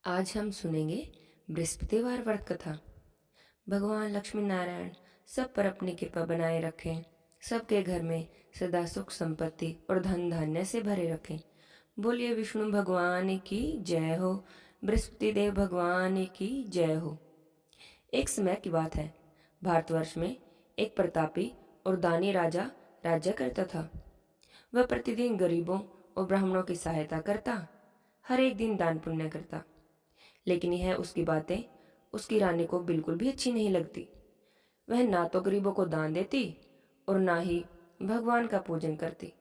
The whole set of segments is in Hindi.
आज हम सुनेंगे बृहस्पतिवार व्रत कथा। भगवान लक्ष्मी नारायण सब पर अपनी कृपा बनाए रखें, सबके घर में सदा सुख संपत्ति और धन धान्य से भरे रखें। बोलिए विष्णु भगवान की जय हो, बृहस्पति देव भगवान की जय हो। एक समय की बात है, भारतवर्ष में एक प्रतापी और दानी राजा राज्य करता था। वह प्रतिदिन गरीबों और ब्राह्मणों की सहायता करता, हर एक दिन दान पुण्य करता। लेकिन यह उसकी बातें उसकी रानी को बिल्कुल भी अच्छी नहीं लगती। वह ना तो गरीबों को दान देती और ना ही भगवान का पूजन करती,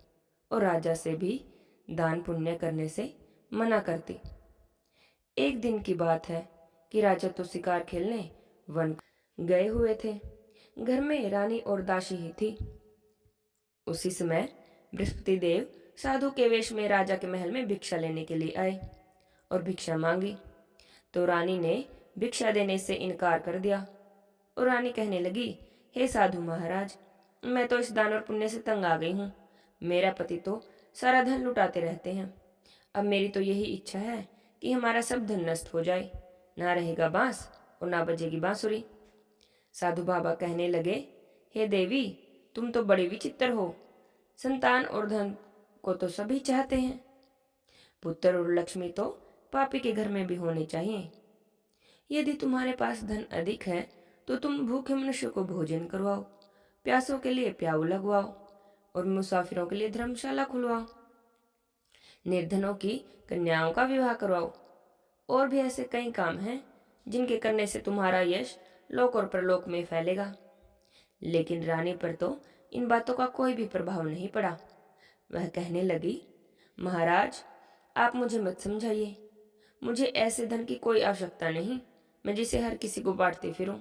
और राजा से भी दान पुण्य करने से मना करती। एक दिन की बात है कि राजा तो शिकार खेलने वन गए हुए थे। घर में रानी और दासी ही थी। उसी समय बृहस्पति देव साधु के वेश में राजा के महल में भिक्षा लेने के लिए आए और भिक्षा मांगी। तो रानी ने भिक्षा देने से इनकार कर दिया और रानी कहने लगी, हे साधु महाराज, मैं तो इस दान और पुण्य से तंग आ गई हूँ। मेरा पति तो सारा धन लुटाते रहते हैं। अब मेरी तो यही इच्छा है कि हमारा सब धन नष्ट हो जाए, ना रहेगा बांस और ना बजेगी बांसुरी। साधु बाबा कहने लगे, हे देवी, तुम तो बड़ी विचित्र हो। संतान और धन को तो सभी चाहते हैं, पुत्र और लक्ष्मी तो पापी के घर में भी होने चाहिए। यदि तुम्हारे पास धन अधिक है तो तुम भूखे मनुष्य को भोजन करवाओ, प्यासों के लिए प्याऊ लगवाओ और मुसाफिरों के लिए धर्मशाला खुलवाओ, निर्धनों की कन्याओं का विवाह करवाओ। और भी ऐसे कई काम हैं जिनके करने से तुम्हारा यश लोक और परलोक में फैलेगा। लेकिन रानी पर तो इन बातों का कोई भी प्रभाव नहीं पड़ा। वह कहने लगी, महाराज, आप मुझे मत समझाइए। मुझे ऐसे धन की कोई आवश्यकता नहीं, मैं जिसे हर किसी को बांटती फिरूं।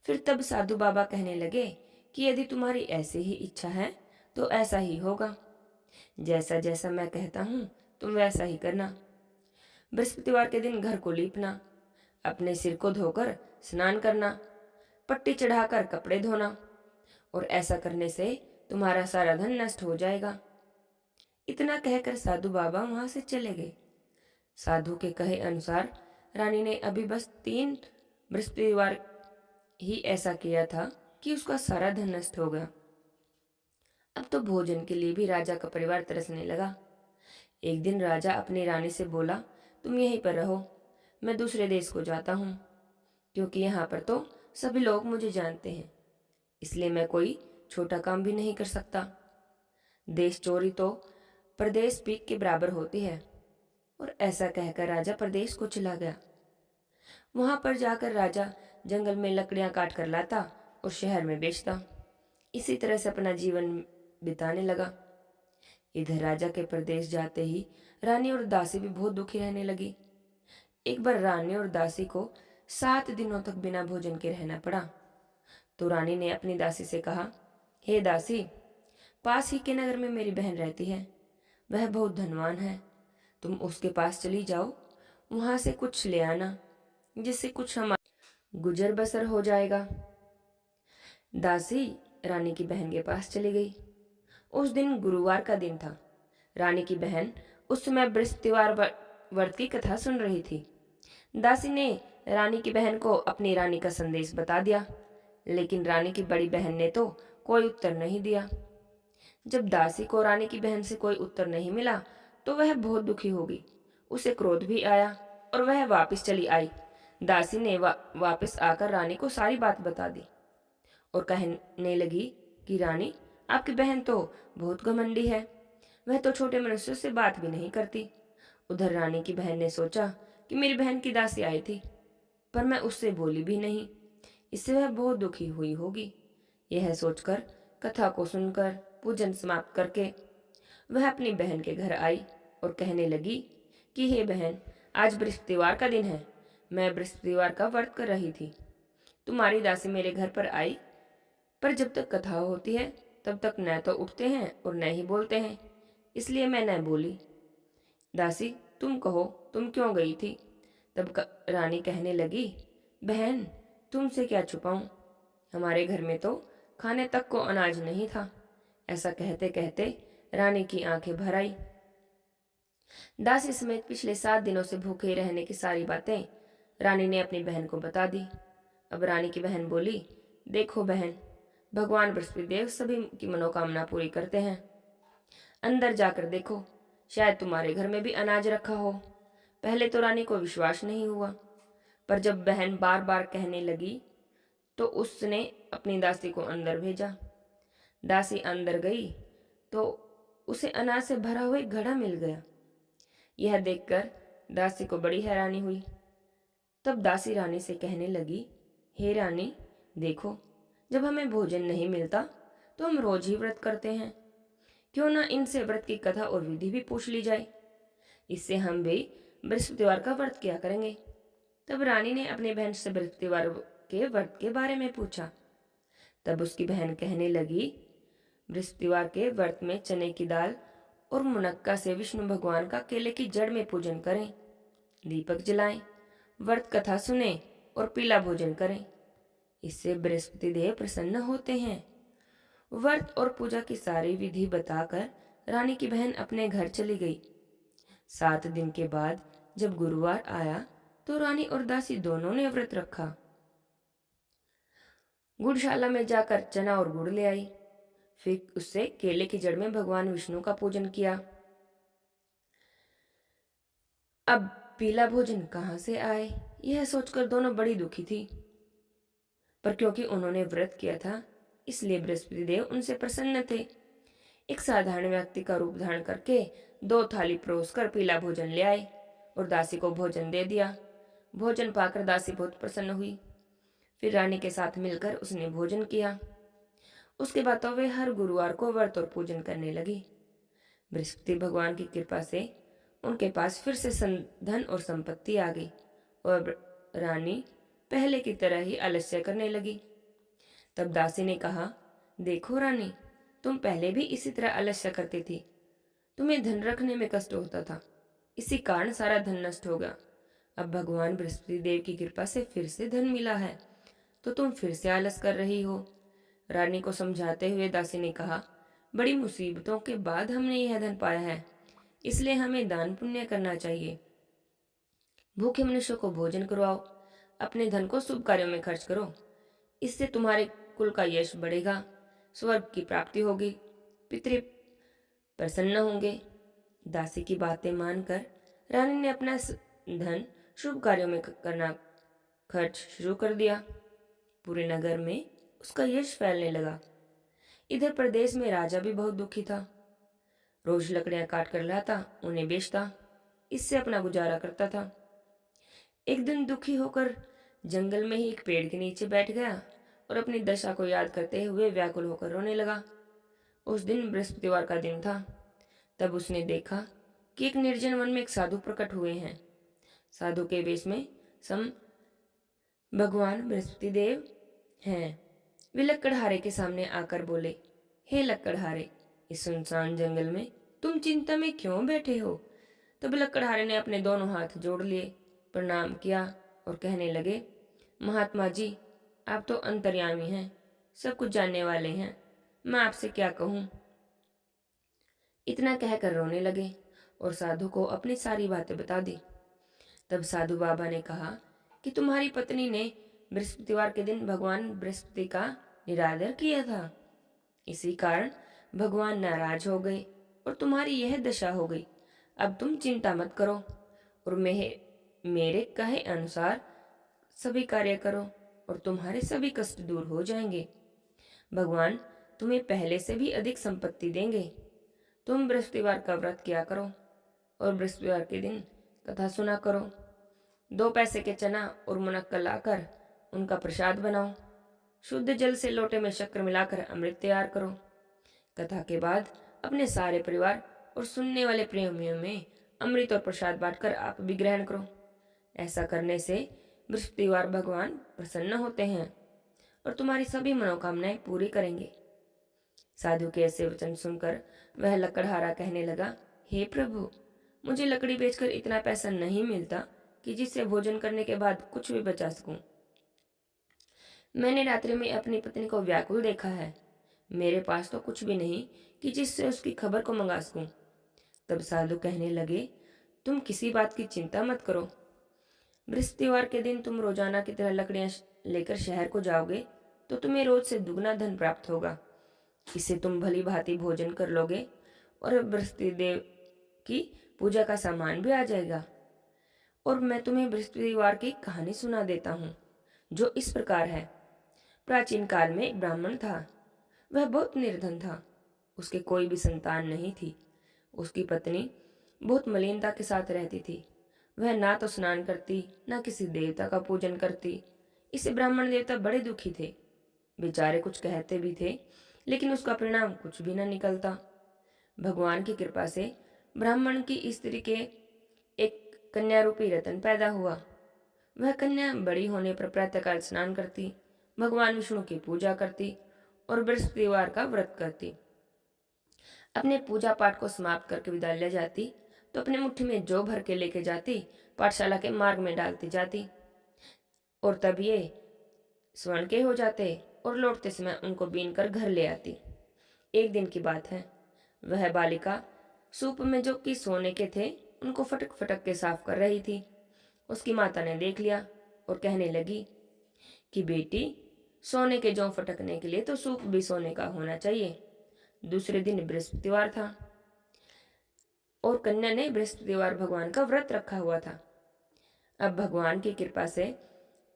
फिर तब साधु बाबा कहने लगे कि यदि तुम्हारी ऐसी ही इच्छा है तो ऐसा ही होगा। जैसा जैसा मैं कहता हूं तुम वैसा ही करना। बृहस्पतिवार के दिन घर को लीपना, अपने सिर को धोकर स्नान करना, पट्टी चढ़ाकर कपड़े धोना, और ऐसा करने से तुम्हारा सारा धन नष्ट हो जाएगा। इतना कहकर साधु बाबा वहां से चले गए। साधु के कहे अनुसार रानी ने अभी बस 3 बृहस्पतिवार ही ऐसा किया था कि उसका सारा धन नष्ट हो गया। अब तो भोजन के लिए भी राजा का परिवार तरसने लगा। एक दिन राजा अपनी रानी से बोला, तुम यहीं पर रहो, मैं दूसरे देश को जाता हूँ, क्योंकि यहाँ पर तो सभी लोग मुझे जानते हैं, इसलिए मैं कोई छोटा काम भी नहीं कर सकता। देश चोरी तो प्रदेश पीक के बराबर होती है। और ऐसा कहकर राजा प्रदेश को चला गया। वहां पर जाकर राजा जंगल में लकड़ियां काट कर लाता और शहर में बेचता। इसी तरह से अपना जीवन बिताने लगा। इधर राजा के प्रदेश जाते ही रानी और दासी भी बहुत दुखी रहने लगी। एक बार रानी और दासी को 7 दिनों तक बिना भोजन के रहना पड़ा। तो रानी ने अपनी दासी से कहा, हे दासी, पास ही के नगर में मेरी बहन रहती है, वह बहुत धनवान है, तुम उसके पास चली जाओ, वहां से कुछ ले आना, जिससे कुछ हमारा गुजर बसर हो जाएगा। दासी रानी की बहन के पास चली गई। उस दिन गुरुवार का दिन था। रानी की बहन उस समय बृहस्पतिवार व्रत की कथा सुन रही थी। दासी ने रानी की बहन को अपनी रानी का संदेश बता दिया, लेकिन रानी की बड़ी बहन ने तो कोई उत्तर नहीं दिया। जब दासी को रानी की बहन से कोई उत्तर नहीं मिला तो वह बहुत दुखी हो गई। उसे क्रोध भी आया और वह वापस चली आई। दासी ने वापस आकर रानी को सारी बात बता दी और कहने लगी कि रानी, आपकी बहन तो बहुत घमंडी है, वह तो छोटे मनुष्यों से बात भी नहीं करती। उधर रानी की बहन ने सोचा कि मेरी बहन की दासी आई थी, पर मैं उससे बोली भी नहीं, इससे वह बहुत दुखी हुई होगी। यह सोचकर कथा को सुनकर पूजन समाप्त करके वह अपनी बहन के घर आई और कहने लगी कि हे बहन, आज बृहस्पतिवार का दिन है, मैं बृहस्पतिवार का व्रत कर रही थी। तुम्हारी दासी मेरे घर पर आई, पर जब तक कथा होती है तब तक न तो उठते हैं और न ही बोलते हैं, इसलिए मैं न बोली। दासी, तुम कहो, तुम क्यों गई थी? तब रानी कहने लगी, बहन, तुमसे क्या छुपाऊं, हमारे घर में तो खाने तक को अनाज नहीं था। ऐसा कहते कहते रानी की आंखें भर आई। दासी समेत पिछले 7 दिनों से भूखे रहने की सारी बातें रानी ने अपनी बहन को बता दी। अब रानी की बहन बोली, देखो बहन, भगवान बृहस्पति देव सभी की मनोकामना पूरी करते हैं। अंदर जाकर देखो, शायद तुम्हारे घर में भी अनाज रखा हो। पहले तो रानी को विश्वास नहीं हुआ, पर जब बहन बार बार कहने लगी तो उसने अपनी दासी को अंदर भेजा। दासी अंदर गई तो उसे अनाज से भरा हुआ एक घड़ा मिल गया। यह देखकर दासी को बड़ी हैरानी हुई। तब दासी रानी से कहने लगी, हे रानी, देखो, जब हमें भोजन नहीं मिलता तो हम रोज ही व्रत करते हैं। क्यों ना इनसे व्रत की कथा और विधि भी पूछ ली जाए। इससे हम भी बृहस्पतिवार का व्रत किया करेंगे। तब रानी ने अपनी बहन से बृहस्पतिवार के व्रत के बारे में पूछा। तब उसकी बहन कहने लगी, बृहस्पतिवार के व्रत में चने की दाल और मुनक्का से विष्णु भगवान का केले की जड़ में पूजन करें, दीपक जलाएं, व्रत कथा सुने और पीला भोजन करें। इससे बृहस्पति देव प्रसन्न होते हैं। व्रत और पूजा की सारी विधि बताकर रानी की बहन अपने घर चली गई। 7 दिन के बाद जब गुरुवार आया तो रानी और दासी दोनों ने व्रत रखा। गुड़शाला में जाकर चना और गुड़ ले आई। फिर उससे केले की जड़ में भगवान विष्णु का पूजन किया। अब पीला भोजन कहाँ से आए, यह सोचकर दोनों बड़ी दुखी थी। पर क्योंकि उन्होंने व्रत किया था, इसलिए बृहस्पति देव उनसे प्रसन्न थे। एक साधारण व्यक्ति का रूप धारण करके 2 थाली परोस कर पीला भोजन ले आए और दासी को भोजन दे दिया। भोजन पाकर दासी बहुत प्रसन्न हुई। फिर रानी के साथ मिलकर उसने भोजन किया। उसके बाद तो वे हर गुरुवार को व्रत और पूजन करने लगी। बृहस्पति भगवान की कृपा से उनके पास फिर से धन और संपत्ति आ गई और रानी पहले की तरह ही आलस्य करने लगी। तब दासी ने कहा, देखो रानी, तुम पहले भी इसी तरह आलस्य करती थी। तुम्हें धन रखने में कष्ट होता था, इसी कारण सारा धन नष्ट हो गया। अब भगवान बृहस्पति देव की कृपा से फिर से धन मिला है, तो तुम फिर से आलस कर रही हो। रानी को समझाते हुए दासी ने कहा, बड़ी मुसीबतों के बाद हमने यह धन पाया है, इसलिए हमें दान पुण्य करना चाहिए। भूखे मनुष्यों को भोजन करवाओ, अपने धन को शुभ कार्यों में खर्च करो। इससे तुम्हारे कुल का यश बढ़ेगा, स्वर्ग की प्राप्ति होगी, पितृ प्रसन्न होंगे। दासी की बातें मानकर रानी ने अपना धन शुभ कार्यों में करना खर्च शुरू कर दिया। पूरे नगर में उसका यश फैलने लगा। इधर प्रदेश में राजा भी बहुत दुखी था। रोज लकड़ियां काट कर लाता, उन्हें बेचता, इससे अपना गुजारा करता था। एक दिन दुखी होकर जंगल में ही एक पेड़ के नीचे बैठ गया और अपनी दशा को याद करते हुए व्याकुल होकर रोने लगा। उस दिन बृहस्पतिवार का दिन था। तब उसने देखा कि एक निर्जन वन में एक साधु प्रकट हुए हैं। साधु के वेश में सम भगवान बृहस्पति देव हैं। वे लकड़हारे के सामने आकर बोले, हे लकड़हारे, इस सुनसान जंगल में तुम चिंता में क्यों बैठे हो? तब लकड़हारे ने अपने दोनों हाथ जोड़ लिए, प्रणाम किया और कहने लगे, महात्मा जी, आप तो अंतर्यामी हैं, सब कुछ जानने वाले हैं, मैं आपसे क्या कहूँ। इतना कहकर रोने लगे और साधु को अपनी सारी बातें बता दी। तब साधु बाबा ने कहा कि तुम्हारी पत्नी ने बृहस्पतिवार के दिन भगवान बृहस्पति का निरादर किया था, इसी कारण भगवान नाराज हो गए और तुम्हारी यह दशा हो गई। अब तुम चिंता मत करो और मेरे कहे अनुसार सभी कार्य करो और तुम्हारे सभी कष्ट दूर हो जाएंगे। भगवान तुम्हें पहले से भी अधिक संपत्ति देंगे। तुम बृहस्पतिवार का व्रत किया करो और बृहस्पतिवार के दिन कथा सुना करो। 2 पैसे के चना और मुनक्का लाकर उनका प्रसाद बनाओ। शुद्ध जल से लोटे में शक्कर मिलाकर अमृत तैयार करो। कथा के बाद अपने सारे परिवार और सुनने वाले प्रेमियों में अमृत और प्रसाद बांटकर आप भी ग्रहण करो। ऐसा करने से बृहस्पतिवार भगवान प्रसन्न होते हैं और तुम्हारी सभी मनोकामनाएं पूरी करेंगे। साधु के ऐसे वचन सुनकर वह लकड़हारा कहने लगा, हे प्रभु, मुझे लकड़ी बेचकर इतना पैसा नहीं मिलता कि जिससे भोजन करने के बाद कुछ भी बचा सकूं। मैंने रात्रि में अपनी पत्नी को व्याकुल देखा है। मेरे पास तो कुछ भी नहीं कि जिससे उसकी खबर को मंगा सकूं। तब साधु कहने लगे, तुम किसी बात की चिंता मत करो। बृहस्पतिवार के दिन तुम रोजाना की तरह लकड़ियां लेकर शहर को जाओगे तो तुम्हें रोज से दुगना धन प्राप्त होगा। इससे तुम भली भांति भोजन कर लोगे और बृहस्पति देव की पूजा का सामान भी आ जाएगा। और मैं तुम्हें बृहस्पतिवार की कहानी सुना देता हूँ, जो इस प्रकार है। प्राचीन काल में एक ब्राह्मण था। वह बहुत निर्धन था। उसके कोई भी संतान नहीं थी। उसकी पत्नी बहुत मलिनता के साथ रहती थी। वह ना तो स्नान करती, ना किसी देवता का पूजन करती। इससे ब्राह्मण देवता बड़े दुखी थे। बेचारे कुछ कहते भी थे, लेकिन उसका परिणाम कुछ भी न निकलता। भगवान की कृपा से ब्राह्मण की स्त्री के एक कन्या रूपी रतन पैदा हुआ। वह कन्या बड़ी होने पर प्रातःकाल स्नान करती, भगवान विष्णु की पूजा करती और बृहस्पतिवार का व्रत करती। अपने पूजा पाठ को समाप्त करके विद्यालय जाती तो अपने मुट्ठी में जौ भर के लेके जाती, पाठशाला के मार्ग में डालती जाती और तब ये स्वर्ण के हो जाते और लौटते समय उनको बीन कर घर ले आती। एक दिन की बात है। वह बालिका सूप में जो कि सोने के थे उनको फटक फटक के साफ कर रही थी। उसकी माता ने देख लिया और कहने लगी कि बेटी, सोने के जौ फटकने के लिए तो सूप भी सोने का होना चाहिए। दूसरे दिन बृहस्पतिवार था और कन्या ने बृहस्पतिवार भगवान का व्रत रखा हुआ था। अब भगवान की कृपा से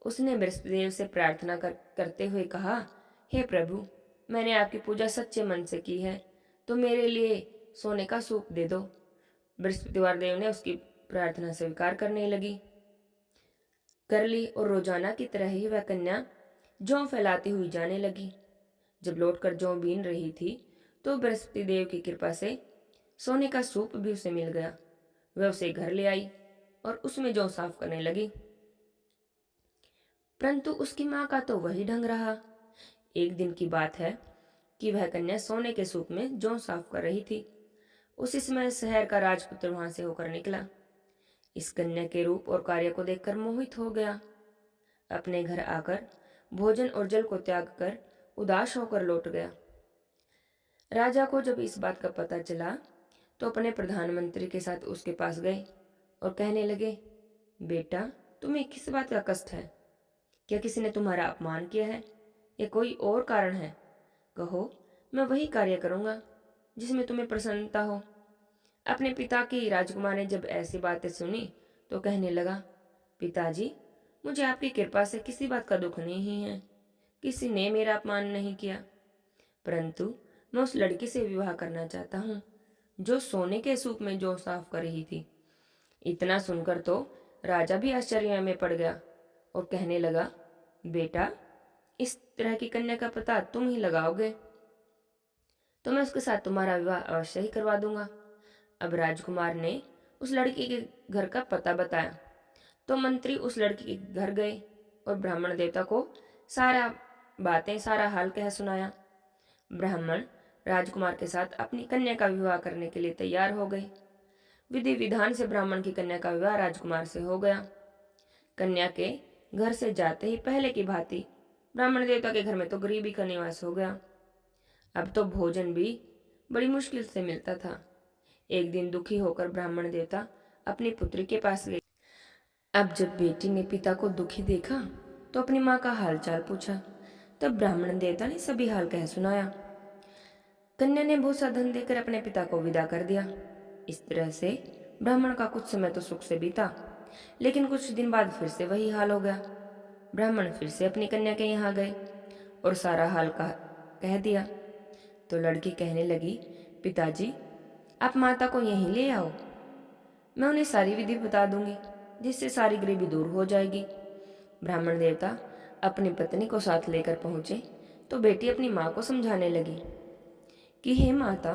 उसने बृहस्पतिदेव से प्रार्थना करते हुए कहा, हे प्रभु, मैंने आपकी पूजा सच्चे मन से की है, तो मेरे लिए सोने का सूप दे दो। बृहस्पतिवार देव ने उसकी प्रार्थना स्वीकार करने लगी कर ली और रोजाना की तरह ही वह कन्या जौ फैलाती हुई जाने लगी। जब लौटकर जौ बीन रही थी तो बृहस्पति देव की कृपा से सोने का सूप भी उसे मिल गया। वह उसे घर ले आई और उसमें जौ साफ करने लगी, परंतु उसकी माँ का तो वही ढंग रहा। एक दिन की बात है कि वह कन्या सोने के सूप में जौ साफ कर रही थी। उसी समय शहर का राजपुत्र वहां से होकर निकला। इस कन्या के रूप और कार्य को देखकर मोहित हो गया। अपने घर आकर भोजन और जल को त्याग कर उदास होकर लौट गया। राजा को जब इस बात का पता चला तो अपने प्रधानमंत्री के साथ उसके पास गए और कहने लगे, बेटा, तुम्हें किस बात का कष्ट है? क्या किसी ने तुम्हारा अपमान किया है या कोई और कारण है? कहो, मैं वही कार्य करूंगा जिसमें तुम्हें प्रसन्नता हो। अपने पिता की राजकुमार ने जब ऐसी बातें सुनी तो कहने लगा, पिताजी, मुझे आपकी कृपा से किसी बात का दुख नहीं है। किसी ने मेरा अपमान नहीं किया, परंतु मैं उस लड़की से विवाह करना चाहता हूँ जो सोने के सूप में जौ साफ कर रही थी। इतना सुनकर तो राजा भी आश्चर्य में पड़ गया और कहने लगा, बेटा, इस तरह की कन्या का पता तुम ही लगाओगे तो मैं उसके साथ तुम्हारा विवाह अवश्य ही करवा दूंगा। अब राजकुमार ने उस लड़की के घर का पता बताया तो मंत्री उस लड़की के घर गए और ब्राह्मण देवता को सारा हाल कह सुनाया। ब्राह्मण राजकुमार के साथ अपनी कन्या का विवाह करने के लिए तैयार हो गए। विधि विधान से ब्राह्मण की कन्या का विवाह राजकुमार से हो गया। कन्या के घर से जाते ही पहले की भांति ब्राह्मण देवता के घर में तो गरीबी का निवास हो गया। अब तो भोजन भी बड़ी मुश्किल से मिलता था। एक दिन दुखी होकर ब्राह्मण देवता अपनी पुत्री के पास गए। अब जब बेटी ने पिता को दुखी देखा तो अपनी माँ का हालचाल पूछा। तब ब्राह्मण देवता ने सभी हाल कह सुनाया। कन्या ने बहुत सा धन देकर अपने पिता को विदा कर दिया। इस तरह से ब्राह्मण का कुछ समय तो सुख से बीता, लेकिन कुछ दिन बाद फिर से वही हाल हो गया। ब्राह्मण फिर से अपनी कन्या के यहाँ गए और सारा हाल कह दिया तो लड़की कहने लगी, पिताजी, आप माता को यहीं ले आओ, मैं उन्हें सारी विधि बता दूंगी जिससे सारी गरीबी दूर हो जाएगी। ब्राह्मण देवता अपनी पत्नी को साथ लेकर पहुंचे तो बेटी अपनी माँ को समझाने लगी कि हे माता,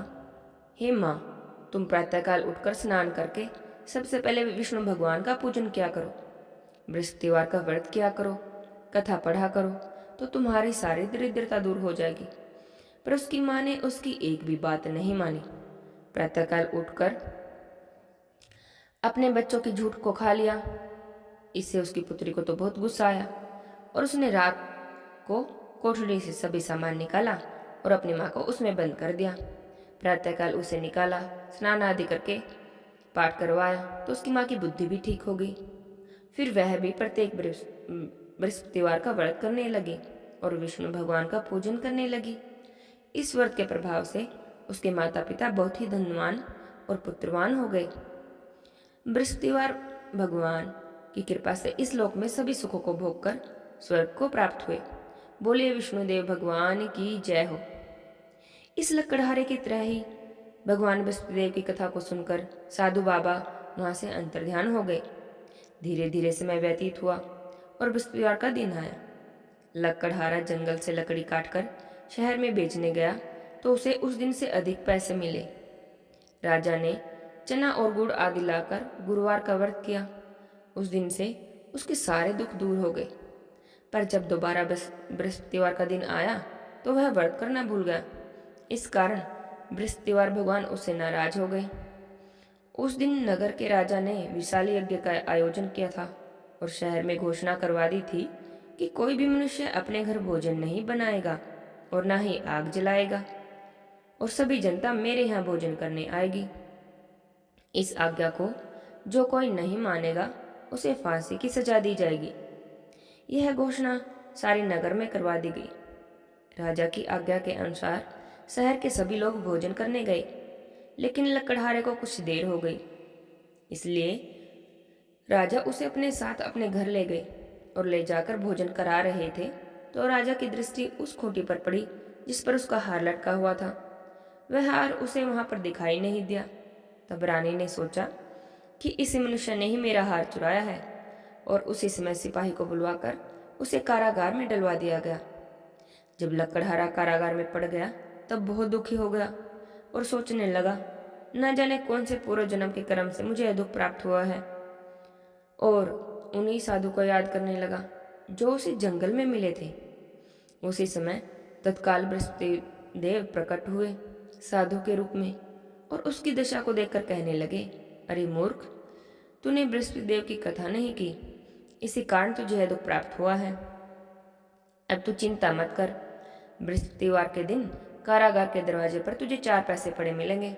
हे माँ, तुम प्रातःकाल उठकर स्नान करके सबसे पहले विष्णु भगवान का पूजन किया करो, बृहस्पतिवार का व्रत किया करो, कथा पढ़ा करो तो तुम्हारी सारी दरिद्रता दूर हो जाएगी। पर उसकी माँ ने उसकी एक भी बात नहीं मानी। प्रातःकाल उठकर अपने बच्चों की झूठ को खा लिया। इससे उसकी पुत्री को तो बहुत गुस्सा आया और उसने रात को कोठरी से सभी सामान निकाला और अपनी माँ को उसमें बंद कर दिया। प्रातःकाल उसे निकाला, स्नान आदि करके पाठ करवाया तो उसकी माँ की बुद्धि भी ठीक हो गई। फिर वह भी प्रत्येक बृहस्पतिवार का व्रत करने लगी और विष्णु भगवान का पूजन करने लगी। इस व्रत के प्रभाव से उसके माता पिता बहुत ही धनवान और पुत्रवान हो गए। बृहस्पतिवार भगवान की कृपा से इस लोक में सभी सुखों को भोगकर स्वर्ग को प्राप्त हुए। बोलिए विष्णुदेव भगवान की जय हो। इस लकड़हारे की तरह ही भगवान बृहस्पतिदेव की कथा को सुनकर साधु बाबा वहां से अंतर्ध्यान हो गए। धीरे धीरे समय व्यतीत हुआ और बृहस्पतिवार का दिन आया। लकड़हारा जंगल से लकड़ी काटकर शहर में बेचने गया तो उसे उस दिन से अधिक पैसे मिले। राजा ने चना और गुड़ आदि लाकर गुरुवार का व्रत किया। उस दिन से उसके सारे दुख दूर हो गए। पर जब दोबारा बृहस्पतिवार का दिन आया तो वह व्रत करना भूल गया। इस कारण बृहस्पतिवार भगवान उससे नाराज हो गए। उस दिन नगर के राजा ने विशाल यज्ञ का आयोजन किया था और शहर में घोषणा करवा दी थी कि कोई भी मनुष्य अपने घर भोजन नहीं बनाएगा और ना ही आग जलाएगा और सभी जनता मेरे यहाँ भोजन करने आएगी। इस आज्ञा को जो कोई नहीं मानेगा उसे फांसी की सजा दी जाएगी। यह घोषणा सारे नगर में करवा दी गई। राजा की आज्ञा के अनुसार शहर के सभी लोग भोजन करने गए, लेकिन लकड़हारे को कुछ देर हो गई। इसलिए राजा उसे अपने साथ अपने घर ले गए और ले जाकर भोजन करा रहे थे तो राजा की दृष्टि उस खूंटी पर पड़ी जिस पर उसका हार लटका हुआ था। वह हार उसे वहां पर दिखाई नहीं दिया। तब रानी ने सोचा कि इस मनुष्य ने ही मेरा हार चुराया है और उसी समय सिपाही को बुलवाकर उसे कारागार में डलवा दिया गया। जब लकड़हारा कारागार में पड़ गया तब बहुत दुखी हो गया और सोचने लगा, न जाने कौन से पूर्व जन्म के कर्म से मुझे यह दुख प्राप्त हुआ है। और उन्हीं साधु को याद करने लगा जो उसे जंगल में मिले थे। उसी समय तत्काल बृहस्पति देव प्रकट हुए साधु के रूप में और उसकी दशा को देखकर कहने लगे, अरे मूर्ख, तूने बृहस्पति देव की कथा नहीं की, इसी कारण तुझे यह दुख प्राप्त हुआ है। अब तू चिंता मत कर, बृहस्पतिवार के दिन कारागार के दरवाजे पर तुझे 4 पैसे पड़े मिलेंगे।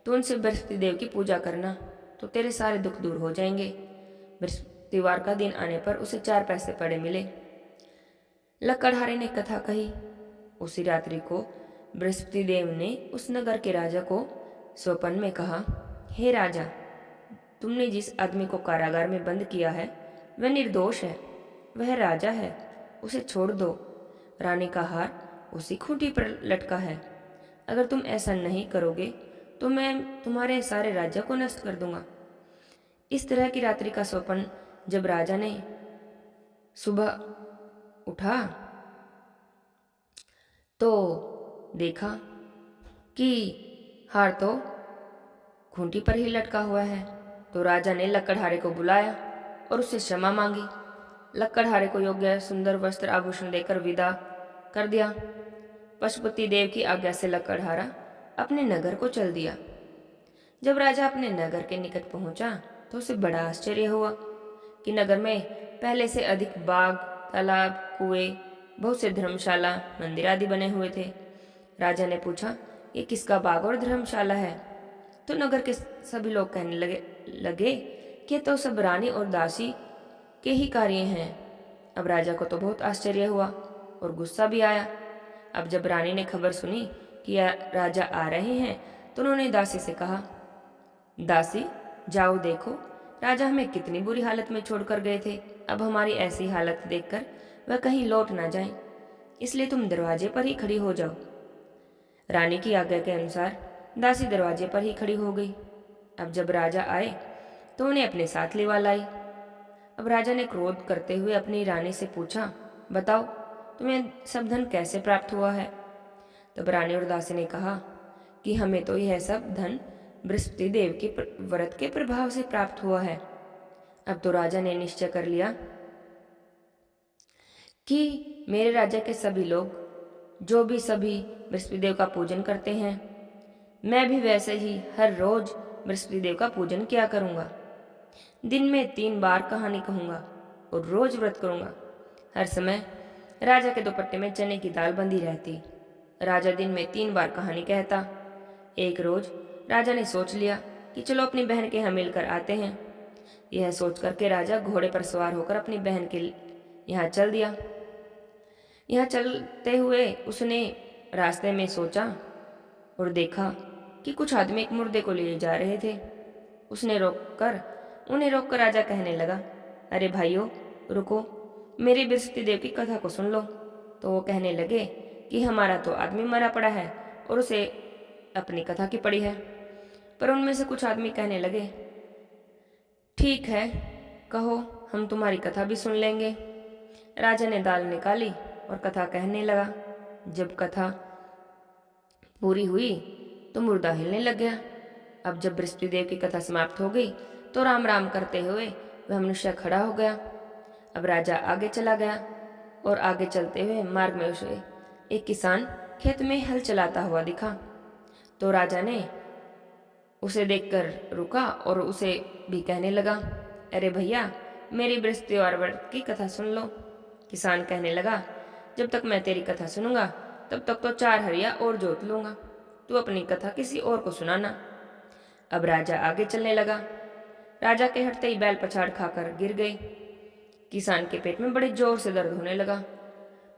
तू उनसे बृहस्पति देव की पूजा करना तो तेरे सारे दुख दूर हो जाएंगे। बृहस्पतिवार का दिन आने पर उसे 4 पैसे पड़े मिले। लकड़हारे ने कथा कही। उसी रात्रि को बृहस्पति देव ने उस नगर के राजा को स्वप्न में कहा, हे राजा, तुमने जिस आदमी को कारागार में बंद किया है वह निर्दोष है, वह राजा है, उसे छोड़ दो। रानी का हार उसी खूंटी पर लटका है। अगर तुम ऐसा नहीं करोगे तो मैं तुम्हारे सारे राज्य को नष्ट कर दूंगा। इस तरह की रात्रि का स्वप्न जब राजा ने सुबह उठा तो देखा कि हार तो खूंटी पर ही लटका हुआ है। तो राजा ने लकड़हारे को बुलाया और उससे क्षमा मांगी। लकड़हारे को योग्य सुंदर वस्त्र आभूषण देकर विदा कर दिया। पशुपति देव की आज्ञा से लकड़हारा अपने नगर को चल दिया। जब राजा अपने नगर के निकट पहुंचा तो उसे बड़ा आश्चर्य हुआ कि नगर में पहले से अधिक बाग, तालाब, कुएं, बहुत से धर्मशाला, मंदिर आदि बने हुए थे। राजा ने पूछा, ये किसका बाग और धर्मशाला है? तो नगर के सभी लोग कहने लगे कि तो सब रानी और दासी के ही कार्य हैं। अब राजा को तो बहुत आश्चर्य हुआ और गुस्सा भी आया। अब जब रानी ने खबर सुनी कि राजा आ रहे हैं तो उन्होंने दासी से कहा, दासी, जाओ देखो, राजा हमें कितनी बुरी हालत में छोड़कर गए थे। अब हमारी ऐसी हालत देखकर वह कहीं लौट ना जाएं, इसलिए तुम दरवाजे पर ही खड़ी हो जाओ। रानी की आज्ञा के अनुसार दासी दरवाजे पर ही खड़ी हो गई। अब जब राजा आए तो उन्हें अपने साथ लेवा लाई। अब राजा ने क्रोध करते हुए अपनी रानी से पूछा, बताओ तुम्हें सब धन कैसे प्राप्त हुआ है? तब रानी और दासी ने कहा कि हमें तो यह सब धन बृहस्पति देव के व्रत के प्रभाव से प्राप्त हुआ है। अब तो राजा ने निश्चय कर लिया कि मेरे राज्य के सभी लोग जो भी सभी बृहस्पति देव का पूजन करते हैं, मैं भी वैसे ही हर रोज बृहस्पति देव का पूजन किया करूंगा। दिन में 3 बार कहानी कहूंगा और रोज व्रत करूंगा। हर समय राजा के दुपट्टे में चने की दाल बंधी रहती। राजा दिन में 3 बार कहानी कहता। एक रोज राजा ने सोच लिया कि चलो अपनी बहन के यहाँ मिलकर आते हैं। यह सोच करके राजा घोड़े पर सवार होकर अपनी बहन के यहाँ चल दिया। यहाँ चलते हुए उसने रास्ते में सोचा और देखा कि कुछ आदमी एक मुर्दे को लिए जा रहे थे। उन्हें रोककर राजा कहने लगा, अरे भाइयों रुको, मेरी बृहस्पति देव की कथा को सुन लो। तो वो कहने लगे कि हमारा तो आदमी मरा पड़ा है और उसे अपनी कथा की पड़ी है। पर उनमें से कुछ आदमी कहने लगे, ठीक है, कहो, हम तुम्हारी कथा भी सुन लेंगे। राजा ने दाल निकाली और कथा कहने लगा। जब कथा पूरी हुई तो मुर्दा हिलने लग गया। अब जब बृहस्पति देव की कथा समाप्त हो गई तो राम राम करते हुए वह मनुष्य खड़ा हो गया। अब राजा आगे चला गया और आगे चलते हुए मार्ग में उसे एक किसान खेत में हल चलाता हुआ दिखा। तो राजा ने उसे देखकर रुका और उसे भी कहने लगा, अरे भैया, मेरी बृहस्पतिवार व्रत की कथा सुन लो। किसान कहने लगा, जब तक मैं तेरी कथा सुनूंगा तब तक तो 4 हरिया और जोत लूंगा, तू अपनी कथा किसी और को सुनाना। अब राजा आगे चलने लगा। राजा के हटते ही बैल पछाड़ खाकर गिर गए। किसान के पेट में बड़े जोर से दर्द होने लगा।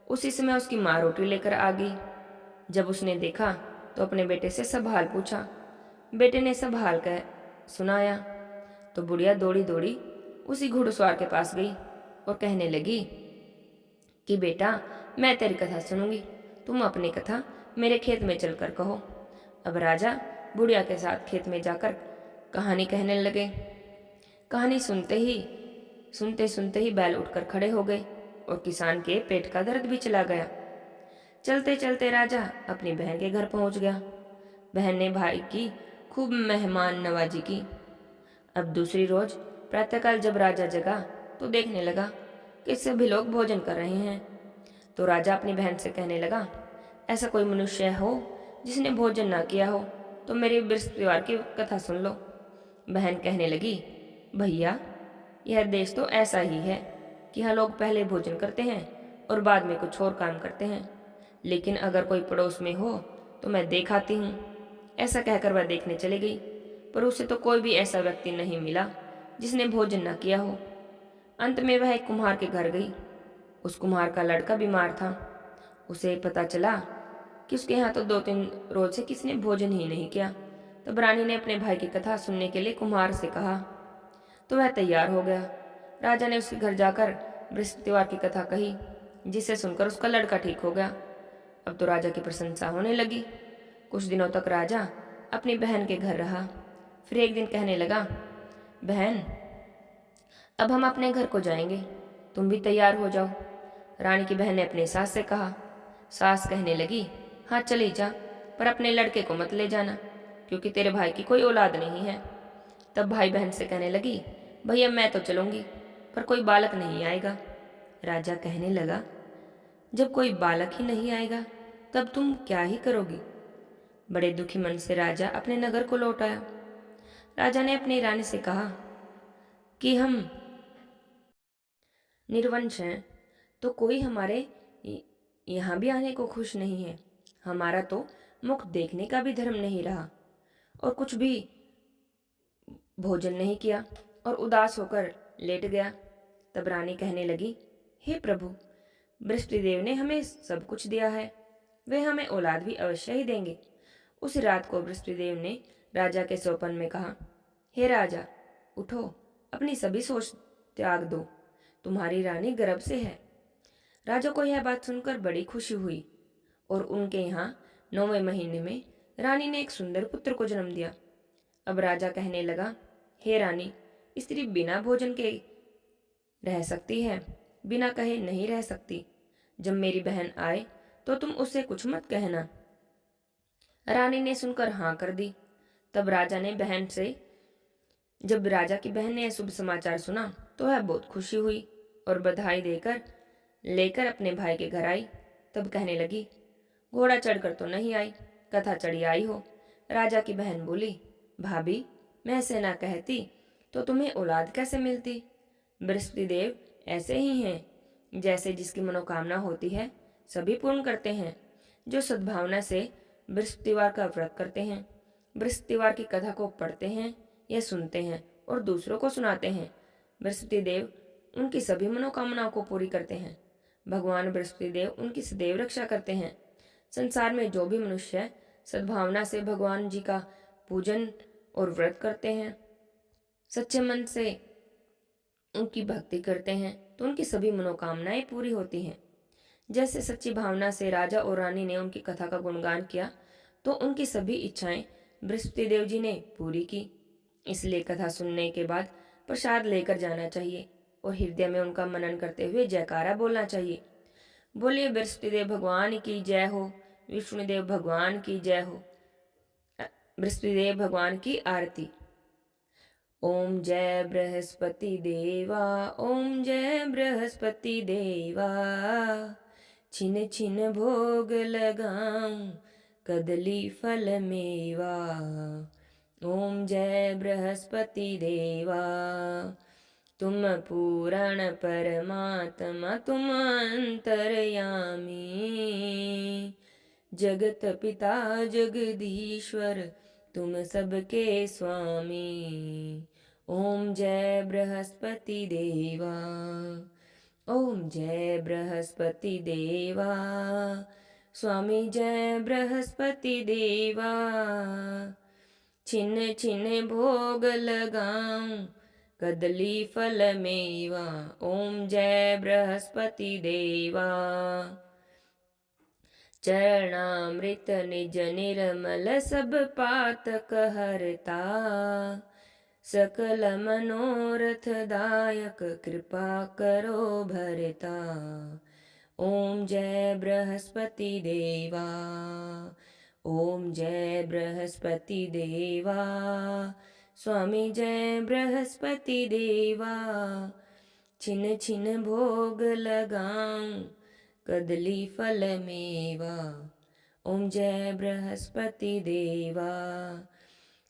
उसी समय उसकी माँ रोटी लेकर आ गई। जब उसने देखा तो अपने बेटे से सब हाल पूछा। बेटे ने सब हाल कह सुनाया तो बुढ़िया दौड़ी दौड़ी उसी घुड़सवार के पास गई और कहने लगी कि बेटा, मैं तेरी कथा सुनूंगी, तुम अपनी कथा मेरे खेत में चलकर कहो। अब राजा बुढ़िया के साथ खेत में जाकर कहानी कहने लगे। कहानी सुनते सुनते ही बैल उठकर खड़े हो गए और किसान के पेट का दर्द भी चला गया। चलते चलते राजा अपनी बहन के घर पहुंच गया। बहन ने भाई की खूब मेहमान नवाजी की। अब दूसरी रोज प्रातःकाल जब राजा जगा तो देखने लगा कि सभी लोग भोजन कर रहे हैं। तो राजा अपनी बहन से कहने लगा, ऐसा कोई मनुष्य हो जिसने भोजन ना किया हो तो मेरी बृहस्पतिवार की कथा सुन लो। बहन कहने लगी, भैया, यह देश तो ऐसा ही है कि यहाँ लोग पहले भोजन करते हैं और बाद में कुछ और काम करते हैं, लेकिन अगर कोई पड़ोस में हो तो मैं देख आती हूँ। ऐसा कहकर वह देखने चली गई, पर उसे तो कोई भी ऐसा व्यक्ति नहीं मिला जिसने भोजन न किया हो। अंत में वह एक कुम्हार के घर गई। उस कुम्हार का लड़का बीमार था। उसे पता चला कि उसके यहाँ तो 2-3 रोज से किसने भोजन ही नहीं किया। तब रानी ने अपने भाई की कथा सुनने के लिए कुम्हार से कहा तो वह तैयार हो गया। राजा ने उसके घर जाकर बृहस्पतिवार की कथा कही, जिसे सुनकर उसका लड़का ठीक हो गया। अब तो राजा की प्रशंसा होने लगी। कुछ दिनों तक राजा अपनी बहन के घर रहा। फिर एक दिन कहने लगा, बहन, अब हम अपने घर को जाएंगे, तुम भी तैयार हो जाओ। रानी की बहन ने अपनी सास से कहा। सास कहने लगी, हाँ चली जा, पर अपने लड़के को मत ले जाना, क्योंकि तेरे भाई की कोई औलाद नहीं है। तब भाई बहन से कहने लगी, भैया मैं तो चलूंगी, पर कोई बालक नहीं आएगा। राजा कहने लगा, जब कोई बालक ही नहीं आएगा तब तुम क्या ही करोगी। बड़े दुखी मन से राजा अपने नगर को लौट आया। राजा ने अपनी रानी से कहा कि हम निर्वंश हैं, तो कोई हमारे यहाँ भी आने को खुश नहीं है। हमारा तो मुख देखने का भी धर्म नहीं रहा और कुछ भी भोजन नहीं किया और उदास होकर लेट गया। तब रानी कहने लगी, हे प्रभु, बृहस्पति देव ने हमें सब कुछ दिया है, वे हमें औलाद भी अवश्य ही देंगे। उस रात को बृहस्पति देव ने राजा के स्वप्न में कहा, हे राजा, उठो, अपनी सभी सोच त्याग दो, तुम्हारी रानी गर्भ से है। राजा को यह बात सुनकर बड़ी खुशी हुई और उनके यहाँ 9वें महीने में रानी ने एक सुंदर पुत्र को जन्म दिया। अब राजा कहने लगा, हे रानी, स्त्री बिना भोजन के रह सकती है, बिना कहे नहीं रह सकती। जब मेरी बहन आए तो तुम उससे कुछ मत कहना। रानी ने सुनकर हाँ कर दी। तब जब राजा की बहन ने यह शुभ समाचार सुना तो वह बहुत खुशी हुई और बधाई देकर लेकर अपने भाई के घर आई। तब कहने लगी, घोड़ा चढ़कर तो नहीं आई, कथा चढ़ी आई हो। राजा की बहन बोली, भाभी, मैं ऐसे ना कहती तो तुम्हें औलाद कैसे मिलती। बृहस्पति देव ऐसे ही हैं, जैसे जिसकी मनोकामना होती है सभी पूर्ण करते हैं। जो सद्भावना से बृहस्पतिवार का व्रत करते हैं, बृहस्पतिवार की कथा को पढ़ते हैं, यह सुनते हैं और दूसरों को सुनाते हैं। बृहस्पति देव उनकी सभी मनोकामनाओं को पूरी करते हैं। भगवान बृहस्पति देव उनकी सदैव रक्षा करते हैं। संसार में जो भी मनुष्य सद्भावना से भगवान जी का पूजन और व्रत करते हैं, सच्चे मन से उनकी भक्ति करते हैं, तो उनकी सभी मनोकामनाएं पूरी होती हैं। जैसे सच्ची भावना से राजा और रानी ने उनकी कथा का गुणगान किया, तो उनकी सभी इच्छाएं बृहस्पति देव जी ने पूरी की। इसलिए कथा सुनने के बाद प्रसाद लेकर जाना चाहिए और हृदय में उनका मनन करते हुए जयकारा बोलना चाहिए। बोलिए बृहस्पति देव भगवान की जय हो, विष्णुदेव भगवान की जय हो। बृहस्पति देव भगवान की आरती। ओम जय बृहस्पति देवा, ओम जय बृहस्पति देवा, छिन छिन भोग लगाऊं कदली फल मेवा। ओम जय बृहस्पति देवा, तुम पूर्ण परमात्मा, तुम अंतर्यामी, जगत पिता जगदीश्वर, तुम सबके स्वामी। ओम जय बृहस्पति देवा, ओम जय बृहस्पति देवा, स्वामी जय बृहस्पति देवा, छिन छिन भोग लगाऊं कदली फल मेवा। ओम जय बृहस्पति देवा, चरणामृत निज निर्मल सब पातक हरता, सकल मनोरथ दायक कृपा करो भरता। ओम जय बृहस्पति देवा, ओम जय बृहस्पति देवा, स्वामी जय बृहस्पति देवा, छिन छिन भोग लगाऊं कदली फल मेवा। ओम जय बृहस्पति देवा,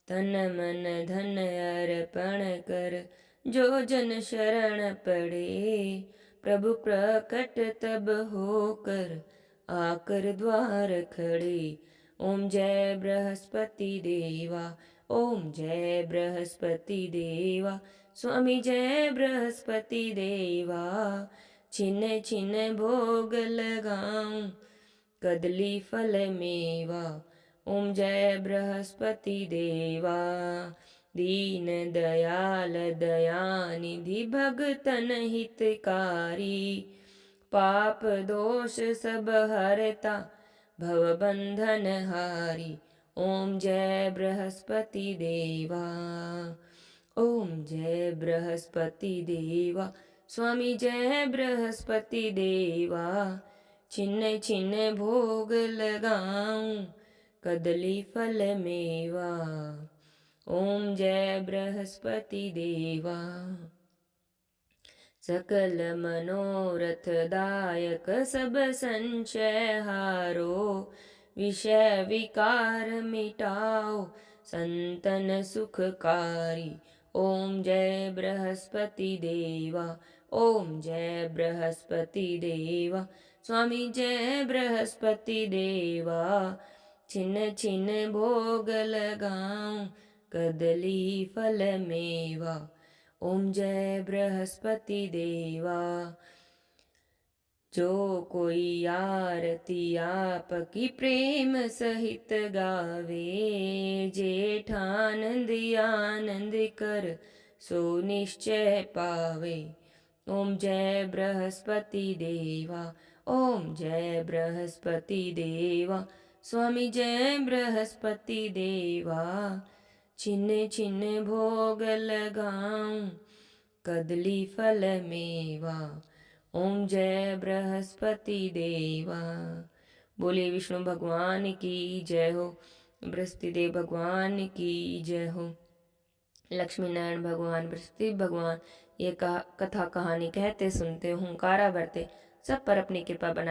तन मन धन अर्पण कर जो जन शरण पड़े, प्रभु प्रकट तब होकर आकर द्वार खड़े। ओम जय बृहस्पति देवा, ओम जय बृहस्पति देवा, स्वामी जय बृहस्पति देवा, छिन छिन भोग लगाऊं कदली फल मेवा। ओम जय बृहस्पति देवा, दीन दयाल दयानिधि भगतन हितकारी, पाप दोष सब हरता भव बंधन हारी। ओम जय बृहस्पति देवा, ओम जय बृहस्पति देवा, स्वामी जय बृहस्पति देवा, छिन छिन भोग लगाऊं कदली फल मेवा। ओम जय बृहस्पति देवा, सकल मनोरथ दायक सब संशय हारो, विषय विकार मिटाओ संतन सुखकारी। ओम जय बृहस्पति देवा, ओम जय बृहस्पति देवा, स्वामी जय बृहस्पति देवा, छिन छिन भोग लगाऊं कदली फल मेवा। ओम जय बृहस्पति देवा, जो कोई आरती आपकी प्रेम सहित गावे, जेठानंद आनंद कर सो निश्चय पावे। ओम जय बृहस्पति देवा, ओम जय बृहस्पति देवा, स्वामी जय बृहस्पति देवा, छिन छिन भोग लगाऊं कदली फल मेवा। ओम जय बृहस्पति देवा। बोले विष्णु भगवान की जय हो, बृहस्पति देव भगवान की जय हो। लक्ष्मी नारायण भगवान, बृहस्पति भगवान ये कथा कहानी कहते सुनते हुंकारा भरते सब पर अपनी कृपा बनाए